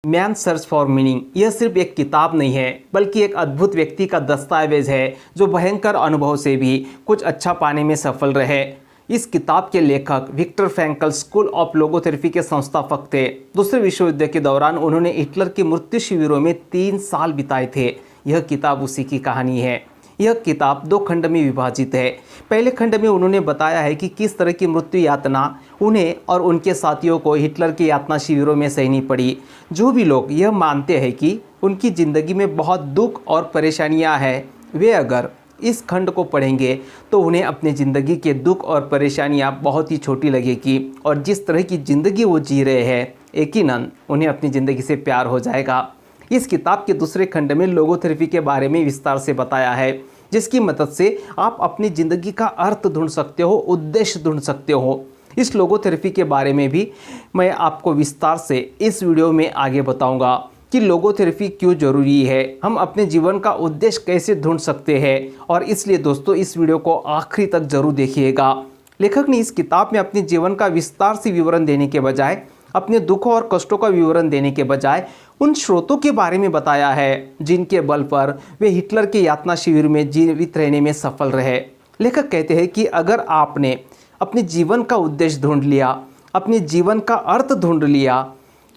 Man search for meaning यह सिर्फ एक किताब नहीं है बल्कि एक अद्भुत व्यक्ति का दस्तावेज है जो भयंकर अनुभव से भी कुछ अच्छा पाने में सफल रहे। इस किताब के लेखक Victor Frankl school of logotherapy के संस्थापक थे। दूसरे विश्व युद्ध के दौरान उन्होंने हिटलर की मृत्यु शिविरों में 3 साल बिताए थे। यह किताब उसी की कहानी है। यह किताब 2 खंड में विभाजित है। पहले खंड में उन्होंने बताया है कि किस तरह की मृत्यु यातना उन्हें और उनके साथियों को हिटलर के यातना शिविरों में सहनी पड़ी। जो भी लोग यह मानते हैं कि उनकी ज़िंदगी में बहुत दुख और परेशानियां हैं, वे अगर इस खंड को पढ़ेंगे तो उन्हें अपनी ज़िंदगी के दुख और परेशानियां बहुत ही छोटी लगेगी और जिस तरह की ज़िंदगी वो जी रहे हैं, यकीनन उन्हें अपनी ज़िंदगी से प्यार हो जाएगा। इस किताब के दूसरे खंड में लोगोथेरेपी के बारे में विस्तार से बताया है, जिसकी मदद से आप अपनी ज़िंदगी का अर्थ ढूंढ सकते हो, उद्देश्य ढूंढ सकते हो। इस लोगोथेरेपी के बारे में भी मैं आपको विस्तार से इस वीडियो में आगे बताऊंगा कि लोगोथेरेपी क्यों ज़रूरी है, हम अपने जीवन का उद्देश्य कैसे ढूंढ सकते हैं। और इसलिए दोस्तों इस वीडियो को आखिरी तक ज़रूर देखिएगा। लेखक ने इस किताब में अपने जीवन का विस्तार से विवरण देने के बजाय, अपने दुखों और कष्टों का विवरण देने के बजाय उन स्रोतों के बारे में बताया है जिनके बल पर वे हिटलर के यातना शिविर में जीवित रहने में सफल रहे। लेखक कहते हैं कि अगर आपने अपने जीवन का उद्देश्य ढूंढ लिया, अपने जीवन का अर्थ ढूंढ लिया,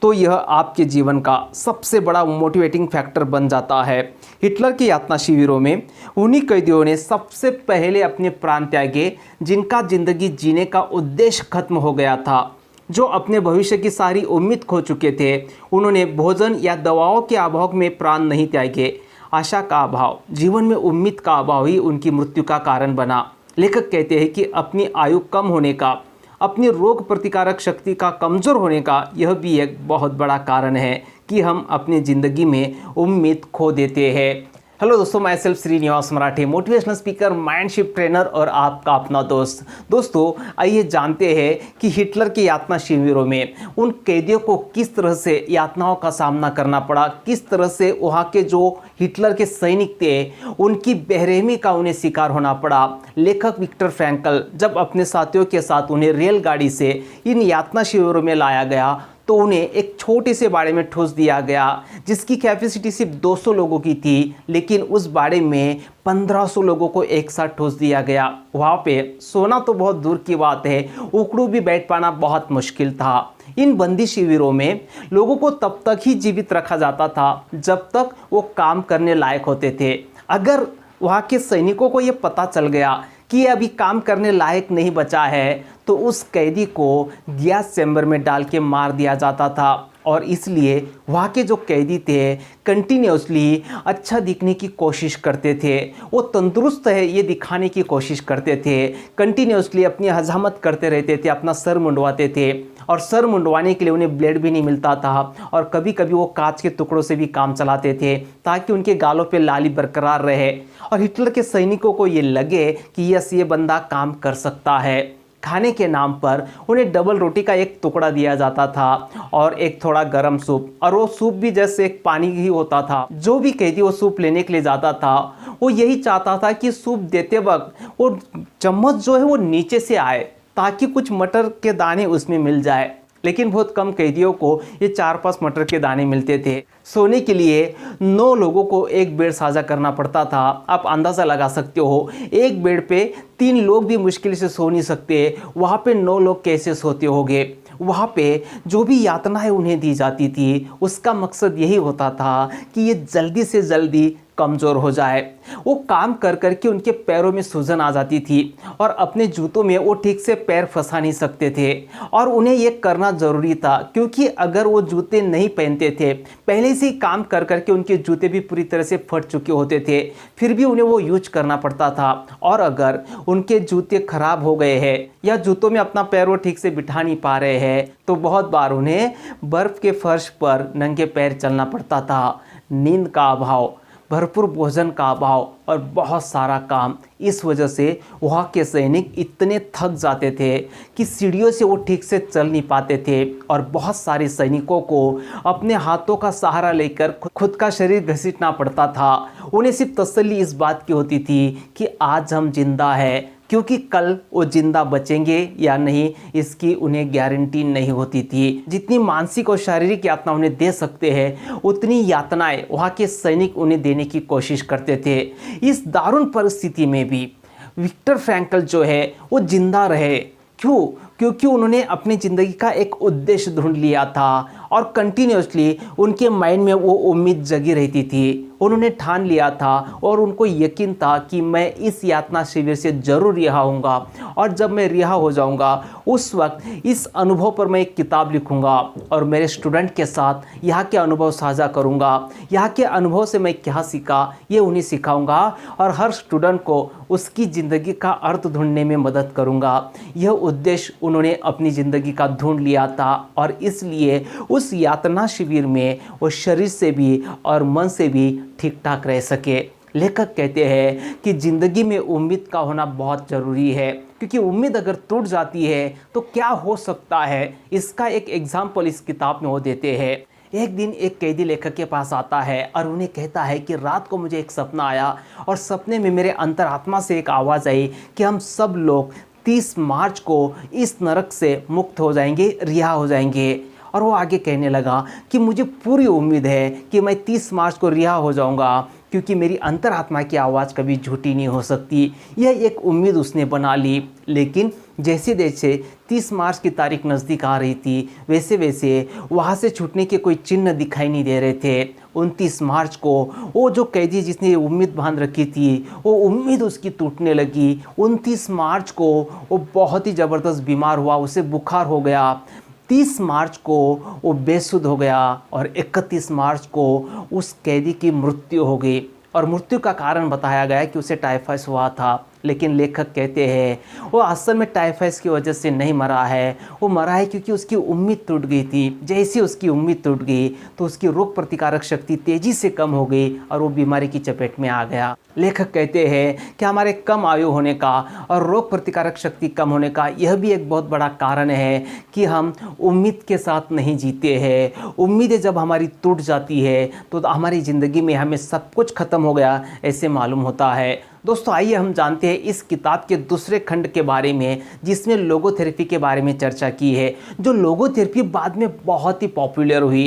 तो यह आपके जीवन का सबसे बड़ा मोटिवेटिंग फैक्टर बन जाता है। हिटलर के यातना शिविरों में उन्हीं कैदियों ने सबसे पहले अपने प्राण त्यागे जिनका ज़िंदगी जीने का उद्देश्य खत्म हो गया था, जो अपने भविष्य की सारी उम्मीद खो चुके थे। उन्होंने भोजन या दवाओं के अभाव में प्राण नहीं त्यागे। आशा का अभाव, जीवन में उम्मीद का अभाव ही उनकी मृत्यु का कारण बना। लेखक कहते हैं कि अपनी आयु कम होने का, अपनी रोग प्रतिकारक शक्ति का कमज़ोर होने का यह भी एक बहुत बड़ा कारण है कि हम अपनी ज़िंदगी में उम्मीद खो देते हैं। हेलो दोस्तों, मैं self Shrinivas Marathi, motivational speaker, mindshift trainer और आपका अपना दोस्त। दोस्तों आइए जानते हैं कि हिटलर के यातना शिविरों में उन कैदियों को किस तरह से यातनाओं का सामना करना पड़ा, किस तरह से वहाँ के जो हिटलर के सैनिक थे उनकी बेरहमी का उन्हें शिकार होना पड़ा। लेखक विक्टर फ्रैंकल जब अपने साथियों के साथ उन्हें रेलगाड़ी से इन यातना शिविरों में लाया गया तो उन्हें एक छोटे से बाड़े में ठूस दिया गया जिसकी कैपेसिटी सिर्फ 200 लोगों की थी, लेकिन उस बाड़े में 1500 लोगों को एक साथ ठूस दिया गया। वहाँ पे सोना तो बहुत दूर की बात है, उखड़ू भी बैठ पाना बहुत मुश्किल था। इन बंदी शिविरों में लोगों को तब तक ही जीवित रखा जाता था जब तक वो काम करने लायक होते थे। अगर वहाँ के सैनिकों को ये पता चल गया कि ये अभी काम करने लायक नहीं बचा है तो उस कैदी को गैस चैम्बर में डाल के मार दिया जाता था। और इसलिए वहाँ के जो कैदी थे कंटिन्यूसली अच्छा दिखने की कोशिश करते थे, वो तंदुरुस्त है ये दिखाने की कोशिश करते थे, कंटिन्यूसली अपनी हजामत करते रहते थे, अपना सर मुंडवाते थे और सर मुंडवाने के लिए उन्हें ब्लेड भी नहीं मिलता था और कभी कभी वो कांच के टुकड़ों से भी काम चलाते थे ताकि उनके गालों पे लाली बरकरार रहे और हिटलर के सैनिकों को ये लगे कि यस ये बंदा काम कर सकता है। खाने के नाम पर उन्हें डबल रोटी का एक टुकड़ा दिया जाता था और एक थोड़ा गरम सूप, और वो सूप भी जैसे एक पानी ही होता था। जो भी कैदी वो सूप लेने के लिए जाता था वो यही चाहता था कि सूप देते वक्त वो चम्मच जो है वो नीचे से आए ताकि कुछ मटर के दाने उसमें मिल जाए, लेकिन बहुत कम कैदियों को ये 4-5 मटर के दाने मिलते थे। सोने के लिए 9 लोगों को एक बेड साझा करना पड़ता था। आप अंदाज़ा लगा सकते हो एक बेड पे 3 लोग भी मुश्किल से सो नहीं सकते, वहाँ पे 9 लोग कैसे सोते होंगे। वहाँ पे जो भी यातनाएं उन्हें दी जाती थी उसका मकसद यही होता था कि ये जल्दी से जल्दी कमज़ोर हो जाए। वो काम कर कर के उनके पैरों में सूजन आ जाती थी और अपने जूतों में वो ठीक से पैर फंसा नहीं सकते थे और उन्हें ये करना ज़रूरी था क्योंकि अगर वो जूते नहीं पहनते थे, पहले से ही काम कर कर के उनके जूते भी पूरी तरह से फट चुके होते थे, फिर भी उन्हें वो यूज करना पड़ता था। और अगर उनके जूते खराब हो गए हैं या जूतों में अपना पैर वो ठीक से बिठा नहीं पा रहे हैं तो बहुत बार उन्हें बर्फ़ के फर्श पर नंगे पैर चलना पड़ता था। नींद का अभाव, भरपूर भोजन का अभाव और बहुत सारा काम, इस वजह से वहाँ के सैनिक इतने थक जाते थे कि सीढ़ियों से वो ठीक से चल नहीं पाते थे और बहुत सारे सैनिकों को अपने हाथों का सहारा लेकर खुद का शरीर घसीटना पड़ता था। उन्हें सिर्फ तसल्ली इस बात की होती थी कि आज हम जिंदा हैं, क्योंकि कल वो जिंदा बचेंगे या नहीं इसकी उन्हें गारंटी नहीं होती थी। जितनी मानसिक और शारीरिक यातना उन्हें दे सकते हैं उतनी यातनाएं वहाँ के सैनिक उन्हें देने की कोशिश करते थे। इस दारुण परिस्थिति में भी विक्टर फ्रैंकल जो है वो जिंदा रहे। क्यों? क्योंकि उन्होंने अपनी ज़िंदगी का एक उद्देश्य ढूंढ लिया था और कंटिन्यूसली उनके माइंड में वो उम्मीद जगी रहती थी। उन्होंने ठान लिया था और उनको यकीन था कि मैं इस यातना शिविर से ज़रूर रिहा होऊंगा और जब मैं रिहा हो जाऊंगा उस वक्त इस अनुभव पर मैं एक किताब लिखूंगा और मेरे स्टूडेंट के साथ यहाँ के अनुभव साझा करूंगा। यहाँ के अनुभव से मैं क्या सीखा ये उन्हें सिखाऊंगा और हर स्टूडेंट को उसकी ज़िंदगी का अर्थ ढूंढने में मदद करूंगा। यह उद्देश्य उन्होंने अपनी ज़िंदगी का ढूंढ लिया था और इसलिए उस यातना शिविर में वो शरीर से भी और मन से भी ठीक ठाक रह सके। लेखक कहते हैं कि ज़िंदगी में उम्मीद का होना बहुत ज़रूरी है, क्योंकि उम्मीद अगर टूट जाती है तो क्या हो सकता है, इसका एक एग्जाम्पल इस किताब में वो देते हैं। एक दिन एक कैदी लेखक के पास आता है और उन्हें कहता है कि रात को मुझे एक सपना आया और सपने में मेरे अंतरात्मा से एक आवाज़ आई कि हम सब लोग 30 मार्च को इस नरक से मुक्त हो जाएंगे, रिहा हो जाएंगे। और वो आगे कहने लगा कि मुझे पूरी उम्मीद है कि मैं 30 मार्च को रिहा हो जाऊंगा, क्योंकि मेरी अंतरात्मा की आवाज़ कभी झूठी नहीं हो सकती। यह एक उम्मीद उसने बना ली। लेकिन जैसे जैसे 30 मार्च की तारीख नज़दीक आ रही थी वैसे वैसे वहाँ से छूटने के कोई चिन्ह दिखाई नहीं दे रहे थे। 29 मार्च को वो जो कैदी जिसने उम्मीद बांध रखी थी वो उम्मीद उसकी टूटने लगी। 29 मार्च को वो बहुत ही ज़बरदस्त बीमार हुआ, उसे बुखार हो गया। 30 मार्च को वो बेसुध हो गया और 31 मार्च को उस कैदी की मृत्यु हो गई और मृत्यु का कारण बताया गया कि उसे टाइफाइड हुआ था। लेकिन लेखक कहते हैं वो असल में टाइफाइड की वजह से नहीं मरा है, वो मरा है क्योंकि उसकी उम्मीद टूट गई थी। जैसे उसकी उम्मीद टूट गई तो उसकी रोग प्रतिकारक शक्ति तेज़ी से कम हो गई और वो बीमारी की चपेट में आ गया। लेखक कहते हैं कि हमारे कम आयु होने का और रोग प्रतिकारक शक्ति कम होने का यह भी एक बहुत बड़ा कारण है कि हम उम्मीद के साथ नहीं जीते हैं। उम्मीदें जब हमारी टूट जाती है तो हमारी ज़िंदगी में हमें सब कुछ खत्म हो गया ऐसे मालूम होता है। दोस्तों आइए हम जानते हैं इस किताब के दूसरे खंड के बारे में जिसमें लोगोथेरेपी के बारे में चर्चा की है। जो लोगोथेरेपी बाद में बहुत ही पॉपुलर हुई।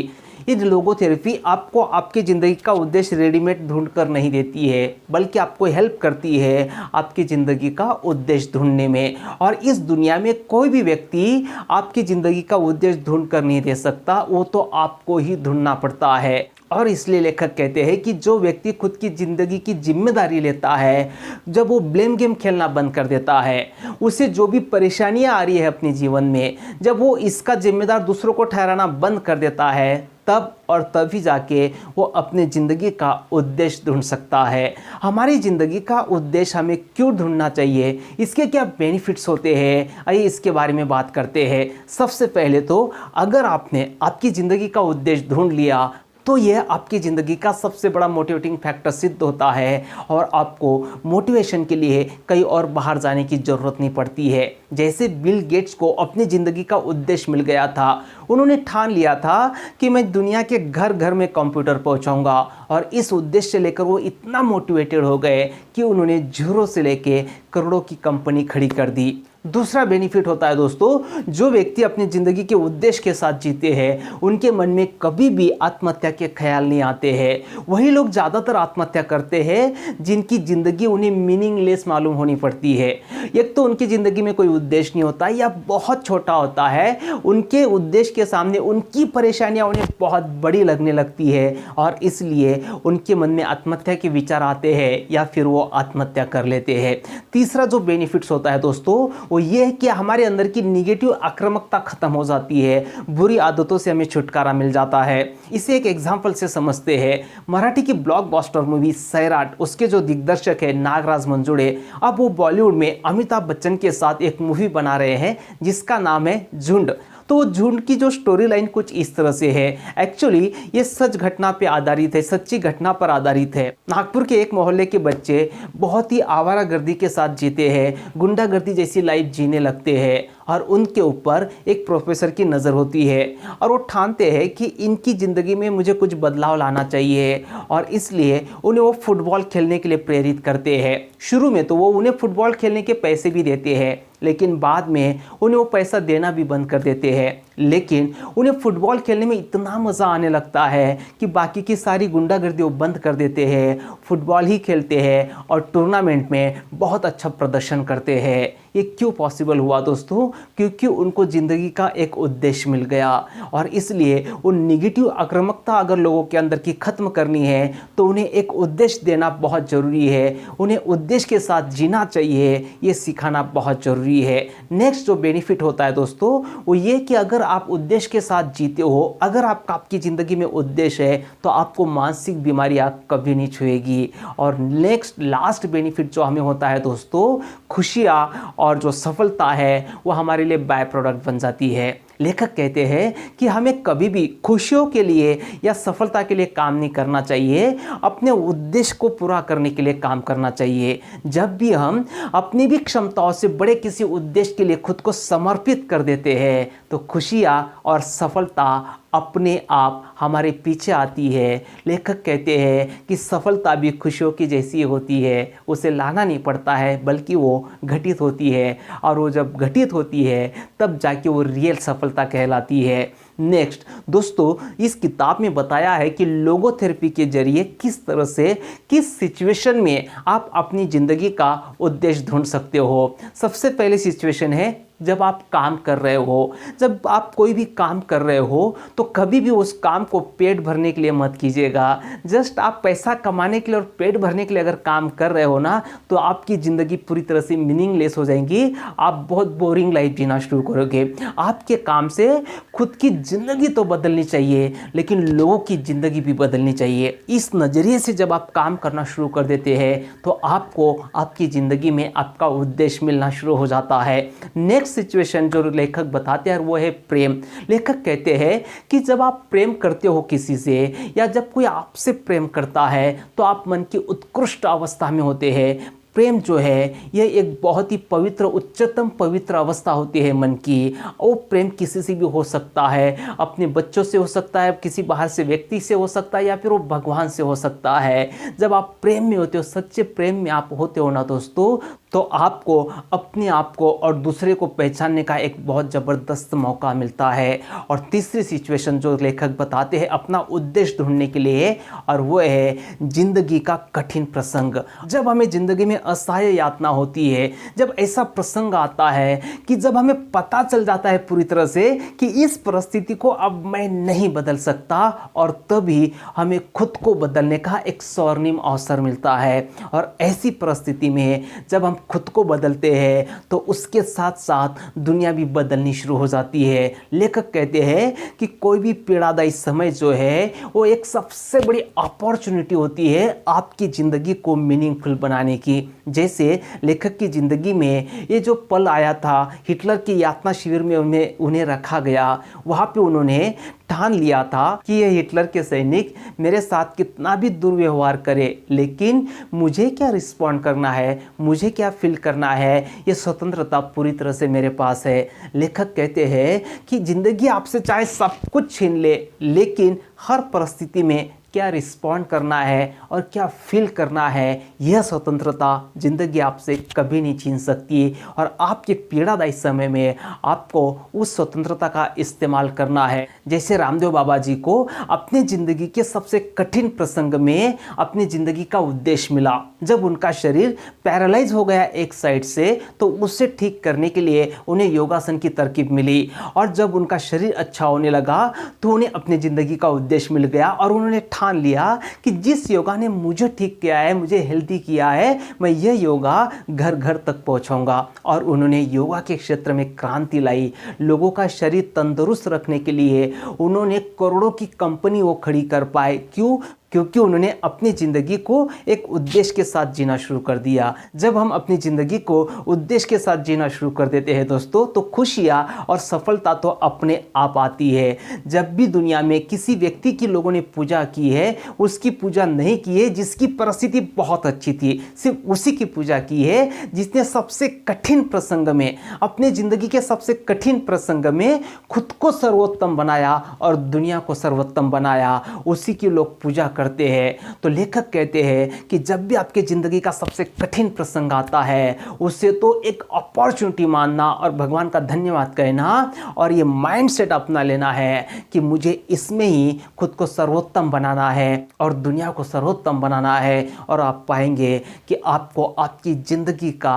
ये लोगोथेरेपी आपको आपकी ज़िंदगी का उद्देश्य रेडीमेड ढूंढ कर नहीं देती है, बल्कि आपको हेल्प करती है आपकी ज़िंदगी का उद्देश्य ढूंढने में। और इस दुनिया में कोई भी व्यक्ति आपकी ज़िंदगी का उद्देश्य ढूंढ कर नहीं दे सकता, वो तो आपको ही ढूंढना पड़ता है। और इसलिए लेखक कहते हैं कि जो व्यक्ति खुद की ज़िंदगी की जिम्मेदारी लेता है, जब वो ब्लेम गेम खेलना बंद कर देता है, उसे जो भी परेशानियां आ रही है अपने जीवन में, जब वो इसका जिम्मेदार दूसरों को ठहराना बंद कर देता है, तब और तभी जाके वो अपने ज़िंदगी का उद्देश्य ढूंढ सकता है। हमारी ज़िंदगी का उद्देश्य हमें क्यों ढूंढना चाहिए, इसके क्या बेनिफिट्स होते हैं, आइए इसके बारे में बात करते हैं। सबसे पहले तो अगर आपने आपकी ज़िंदगी का उद्देश्य ढूंढ लिया तो यह आपकी ज़िंदगी का सबसे बड़ा मोटिवेटिंग फैक्टर सिद्ध होता है और आपको मोटिवेशन के लिए कहीं और बाहर जाने की ज़रूरत नहीं पड़ती है। जैसे बिल गेट्स को अपनी ज़िंदगी का उद्देश्य मिल गया था, उन्होंने ठान लिया था कि मैं दुनिया के घर घर में कंप्यूटर पहुंचाऊंगा और इस उद्देश्य से लेकर वो इतना मोटिवेटेड हो गए कि उन्होंने जीरो से लेके करोड़ों की कंपनी खड़ी कर दी। दूसरा बेनिफिट होता है दोस्तों, जो व्यक्ति अपनी ज़िंदगी के उद्देश्य के साथ जीते हैं उनके मन में कभी भी आत्महत्या के ख्याल नहीं आते हैं। वही लोग ज़्यादातर आत्महत्या करते हैं जिनकी ज़िंदगी उन्हें मीनिंगलेस मालूम होनी पड़ती है। एक तो उनकी ज़िंदगी में कोई उद्देश्य नहीं होता या बहुत छोटा होता है, उनके उद्देश्य के सामने उनकी परेशानियाँ उन्हें बहुत बड़ी लगने लगती है और इसलिए उनके मन में आत्महत्या के विचार आते हैं या फिर वो आत्महत्या कर लेते हैं। तीसरा जो बेनिफिट्स होता है दोस्तों वो ये है कि हमारे अंदर की निगेटिव आक्रामकता खत्म हो जाती है, बुरी आदतों से हमें छुटकारा मिल जाता है। इसे एक एग्जांपल से समझते हैं। मराठी की ब्लॉकबस्टर मूवी सैराट, उसके जो दिग्दर्शक है नागराज मंजुळे, अब वो बॉलीवुड में अमिताभ बच्चन के साथ एक मूवी बना रहे हैं जिसका नाम है झुंड। तो झुंड की जो स्टोरी लाइन कुछ इस तरह से है। एक्चुअली ये सच घटना पे आधारित है, सच्ची घटना पर आधारित है। नागपुर के एक मोहल्ले के बच्चे बहुत ही आवारागर्दी के साथ जीते हैं, गुंडागर्दी जैसी लाइफ जीने लगते हैं और उनके ऊपर एक प्रोफेसर की नज़र होती है और वो ठानते हैं कि इनकी ज़िंदगी में मुझे कुछ बदलाव लाना चाहिए और इसलिए उन्हें वो फुटबॉल खेलने के लिए प्रेरित करते हैं। शुरू में तो वो उन्हें फुटबॉल खेलने के पैसे भी देते हैं, लेकिन बाद में उन्हें वो पैसा देना भी बंद कर देते हैं। लेकिन उन्हें फुटबॉल खेलने में इतना मज़ा आने लगता है कि बाकी की सारी गुंडागर्दी वो बंद कर देते हैं, फुटबॉल ही खेलते हैं और टूर्नामेंट में बहुत अच्छा प्रदर्शन करते हैं। ये क्यों पॉसिबल हुआ दोस्तों? क्योंकि उनको ज़िंदगी का एक उद्देश्य मिल गया और इसलिए वो निगेटिव आक्रामकता अगर लोगों के अंदर की ख़त्म करनी है तो उन्हें एक उद्देश्य देना बहुत ज़रूरी है, उन्हें उद्देश्य के साथ जीना चाहिए, ये सिखाना बहुत ज़रूरी है। नेक्स्ट जो बेनिफिट होता है दोस्तों वो ये कि अगर आप उद्देश्य के साथ जीते हो, अगर आपकी ज़िंदगी में उद्देश्य है तो आपको मानसिक बीमारियां कभी नहीं छुएगी। और नेक्स्ट लास्ट बेनिफिट जो हमें होता है दोस्तों, खुशियाँ और जो सफलता है वो हमारे लिए बाय प्रोडक्ट बन जाती है। लेखक कहते हैं कि हमें कभी भी खुशियों के लिए या सफलता के लिए काम नहीं करना चाहिए, अपने उद्देश्य को पूरा करने के लिए काम करना चाहिए। जब भी हम अपनी भी क्षमताओं से बड़े किसी उद्देश्य के लिए खुद को समर्पित कर देते हैं तो खुशियाँ और सफलता अपने आप हमारे पीछे आती है। लेखक कहते हैं कि सफलता भी खुशियों की जैसी होती है, उसे लाना नहीं पड़ता है बल्कि वो घटित होती है और वो जब घटित होती है तब जाके वो रियल सफलता कहलाती है। नेक्स्ट दोस्तों, इस किताब में बताया है कि लोगोथेरेपी के जरिए किस तरह से किस सिचुएशन में आप अपनी ज़िंदगी का उद्देश्य ढूंढ सकते हो। सबसे पहले सिचुएशन है जब आप काम कर रहे हो। जब आप कोई भी काम कर रहे हो तो कभी भी उस काम को पेट भरने के लिए मत कीजिएगा। जस्ट आप पैसा कमाने के लिए और पेट भरने के लिए अगर काम कर रहे हो ना तो आपकी ज़िंदगी पूरी तरह से मीनिंगलेस हो जाएगी, आप बहुत बोरिंग लाइफ जीना शुरू करोगे। आपके काम से खुद की ज़िंदगी तो बदलनी चाहिए लेकिन लोगों की ज़िंदगी भी बदलनी चाहिए। इस नज़रिए से जब आप काम करना शुरू कर देते हैं तो आपको आपकी ज़िंदगी में आपका उद्देश्य मिलना शुरू हो जाता है। नेक्स्ट सिचुएशन जो लेखक बताते हैं वो है प्रेम। लेखक कहते हैं कि जब आप प्रेम करते हो किसी से या जब कोई आपसे प्रेम करता है तो आप मन की उत्कृष्ट अवस्था में होते हैं। प्रेम जो है ये एक बहुत ही पवित्र, उच्चतम पवित्र अवस्था होती है मन की। वो प्रेम किसी से भी हो सकता है, अपने बच्चों से हो सकता है, किसी बाहर से व्यक्ति से हो सकता है या फिर वो भगवान से हो सकता है। जब आप प्रेम में होते हो, सच्चे प्रेम में आप होते हो ना दोस्तों, तो आपको अपने आप को और दूसरे को पहचानने का एक बहुत ज़बरदस्त मौका मिलता है। और तीसरी सिचुएशन जो लेखक बताते हैं अपना उद्देश्य ढूंढने के लिए, और वो है जिंदगी का कठिन प्रसंग। जब हमें ज़िंदगी में असहाय यातना होती है, जब ऐसा प्रसंग आता है कि जब हमें पता चल जाता है पूरी तरह से कि इस परिस्थिति को अब मैं नहीं बदल सकता, और तभी हमें खुद को बदलने का एक स्वर्णिम अवसर मिलता है। और ऐसी परिस्थिति में जब हम खुद को बदलते हैं तो उसके साथ साथ दुनिया भी बदलनी शुरू हो जाती है। लेखक कहते हैं कि कोई भी पीड़ादायी समय जो है वो एक सबसे बड़ी अपॉर्चुनिटी होती है आपकी ज़िंदगी को मीनिंगफुल बनाने की। जैसे लेखक की ज़िंदगी में ये जो पल आया था, हिटलर की यातना शिविर में उन्हें रखा गया, वहाँ पे उन्होंने ठान लिया था कि ये हिटलर के सैनिक मेरे साथ कितना भी दुर्व्यवहार करे, लेकिन मुझे क्या रिस्पॉन्ड करना है, मुझे क्या फील करना है, ये स्वतंत्रता पूरी तरह से मेरे पास है। लेखक कहते हैं कि ज़िंदगी आपसे चाहे सब कुछ छीन ले, लेकिन हर परिस्थिति में क्या रिस्पॉन्ड करना है और क्या फील करना है, यह स्वतंत्रता ज़िंदगी आपसे कभी नहीं छीन सकती। और आपके पीड़ादायी समय में आपको उस स्वतंत्रता का इस्तेमाल करना है। जैसे रामदेव बाबा जी को अपनी ज़िंदगी के सबसे कठिन प्रसंग में अपनी ज़िंदगी का उद्देश्य मिला। जब उनका शरीर पैरालाइज हो गया एक साइड से, तो उसे ठीक करने के लिए उन्हें योगासन की तरकीब मिली, और जब उनका शरीर अच्छा होने लगा तो उन्हें अपनी ज़िंदगी का उद्देश्य मिल गया और उन्होंने ठान लिया कि जिस योगा ने मुझे ठीक किया है, मुझे हेल्दी किया है, मैं यह योगा घर घर तक पहुंचाऊंगा। और उन्होंने योगा के क्षेत्र में क्रांति लाई। लोगों का शरीर तंदुरुस्त रखने के लिए उन्होंने करोड़ों की कंपनी वो खड़ी कर पाए। क्यों? क्योंकि उन्होंने अपनी ज़िंदगी को एक उद्देश्य के साथ जीना शुरू कर दिया। जब हम अपनी ज़िंदगी को उद्देश्य के साथ जीना शुरू कर देते हैं दोस्तों, तो खुशियाँ और सफलता तो अपने आप आती है। जब भी दुनिया में किसी व्यक्ति की लोगों ने पूजा की है, उसकी पूजा नहीं की है जिसकी परिस्थिति बहुत अच्छी थी, सिर्फ उसी की पूजा की है जिसने सबसे कठिन प्रसंग में, अपने ज़िंदगी के सबसे कठिन प्रसंग में खुद को सर्वोत्तम बनाया और दुनिया को सर्वोत्तम बनाया, उसी की लोग पूजा करते हैं। तो लेखक कहते हैं कि जब भी आपके ज़िंदगी का सबसे कठिन प्रसंग आता है, उसे तो एक अपॉर्चुनिटी मानना और भगवान का धन्यवाद कहना और ये माइंडसेट अपना लेना है कि मुझे इसमें ही खुद को सर्वोत्तम बनाना है और दुनिया को सर्वोत्तम बनाना है। और आप पाएंगे कि आपको आपकी ज़िंदगी का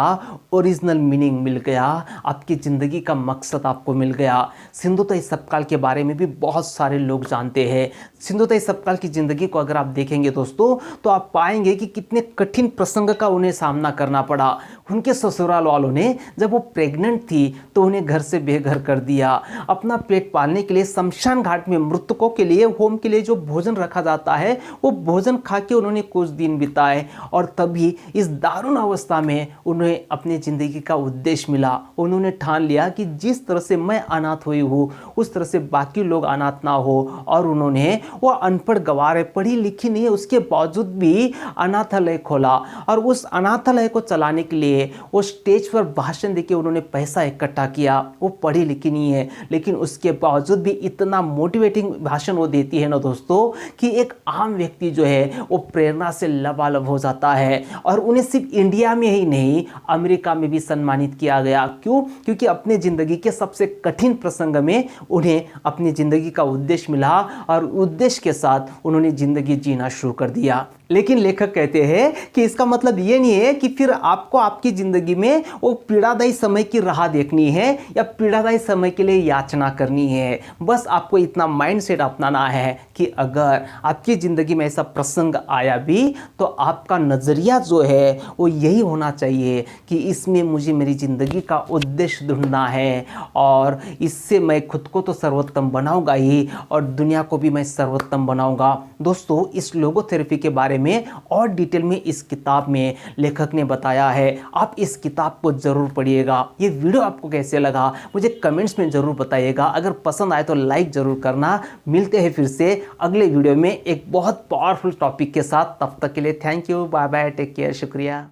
ओरिजिनल मीनिंग मिल गया, आपकी ज़िंदगी का मकसद आपको मिल गया। सिंधुताई सपकाल के बारे में भी बहुत सारे लोग जानते हैं। सिंधुताई सपकाल की ज़िंदगी को अगर आप देखेंगे दोस्तों, तो आप पाएंगे कि कितने कठिन प्रसंग का उन्हें सामना करना पड़ा। उनके ससुराल वालों ने जब वो प्रेग्नेंट थी तो उन्हें घर से बेघर कर दिया। अपना पेट पालने के लिए शमशान घाट में मृतकों के लिए, होम के लिए जो भोजन रखा जाता है, वो भोजन खा के उन्होंने कुछ दिन बिताए। और तभी इस दारुण अवस्था में उन्हें अपनी ज़िंदगी का उद्देश्य मिला। उन्होंने ठान लिया कि जिस तरह से मैं अनाथ हुई हूँ, उस तरह से बाकी लोग अनाथ ना हो। और उन्होंने, वो अनपढ़ गवार है, पढ़ी लिखी नहीं है, उसके बावजूद भी अनाथालय खोला। और उस अनाथालय को चलाने के लिए वो स्टेज पर भाषण देके उन्होंने पैसा इकट्ठा किया। वो पढ़ी लिखी नहीं है, लेकिन उसके बावजूद भी इतना मोटिवेटिंग भाषण वो देती है ना दोस्तों, कि एक आम व्यक्ति जो है वो प्रेरणा से लबालब हो जाता है। और उन्हें सिर्फ इंडिया में ही नहीं, अमेरिका में भी सम्मानित किया गया। क्यों? क्योंकि अपने ज़िंदगी के सबसे कठिन प्रसंग में उन्हें अपनी ज़िंदगी का उद्देश्य मिला और उद्देश्य के साथ उन्होंने ज़िंदगी जीना शुरू कर दिया। लेकिन लेखक कहते हैं कि इसका मतलब ये नहीं है कि फिर आपको आपकी ज़िंदगी में वो पीड़ादायी समय की राह देखनी है या पीड़ादायी समय के लिए याचना करनी है। बस आपको इतना माइंडसेट अपनाना है कि अगर आपकी ज़िंदगी में ऐसा प्रसंग आया भी, तो आपका नज़रिया जो है वो यही होना चाहिए कि इसमें मुझे मेरी ज़िंदगी का उद्देश्य ढूंढना है और इससे मैं खुद को तो सर्वोत्तम बनाऊंगा ही और दुनिया को भी मैं सर्वोत्तम बनाऊंगा। दोस्तों, इस लोगोथेरेपी के बारे में और डिटेल में इस किताब में लेखक ने बताया है। आप इस किताब को जरूर पढ़िएगा। ये वीडियो आपको कैसे लगा मुझे कमेंट्स में जरूर बताइएगा। अगर पसंद आए तो लाइक जरूर करना। मिलते हैं फिर से अगले वीडियो में एक बहुत पावरफुल टॉपिक के साथ। तब तक के लिए thank you, bye bye, take care, शुक्रिया।